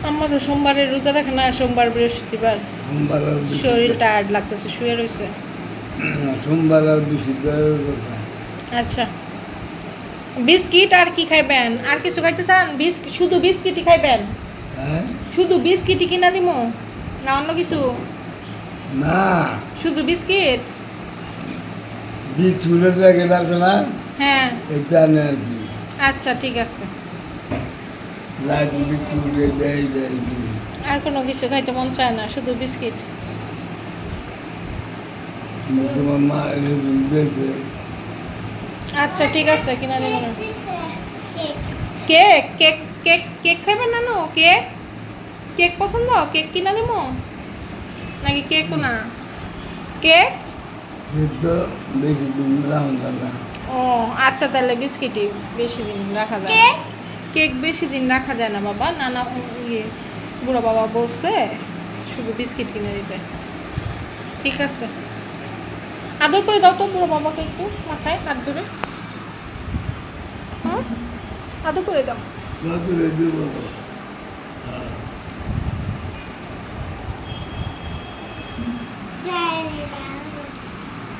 আমারও সোমবারে রোজা রাখে না, সোমবার বৃহস্পতিবার সোমবার আর শরীর টায়ার্ড লাগতেছে, শুয়ে রয়েছে। সোমবার আর বৃহস্পতিবার। আচ্ছা, বিস্কিট আর কি খাইবেন? আর কিছু খাইতে চান? শুধু বিস্কিটই খাইবেন? হ্যাঁ শুধু বিস্কিটই কিনা দিমু না অন্য কিছু? না, শুধু বিস্কিট? বিস্কুটের প্যাকেট আছে না, হ্যাঁ, এটা আনে আর কি। আচ্ছা ঠিক আছে। লাইট বিস্কুট দেয় দেয় দিই। আর কোনো কিছু খাইতে মন চায় না, শুধু বিস্কিট? তোমার মা দিয়েছে। আচ্ছা ঠিক আছে, কিনা দিব না। কেক কেক কেক কেক খাইবেন নানু? কেক কেক পছন্দ? কেক কিনা দিব নাকি? কেকও না, কেক? কিন্তু বেশি দিন রাখতাম না। ও আচ্ছা, তাহলে বিস্কিটই বেশি দিন রাখা যায় না। কেক বেশি দিন রাখা যায় না বাবা, নানা ইয়ে বুড়ো বাবা বলছে শুধু বিস্কিট কিনে দিতে। ঠিক আছে, আদর করে দাও তো বুড়ো বাবাকে, একটু মাথায় হাত ধরে। হ্যাঁ, আদর করে দাও। তারপরে দেবো। Daddy.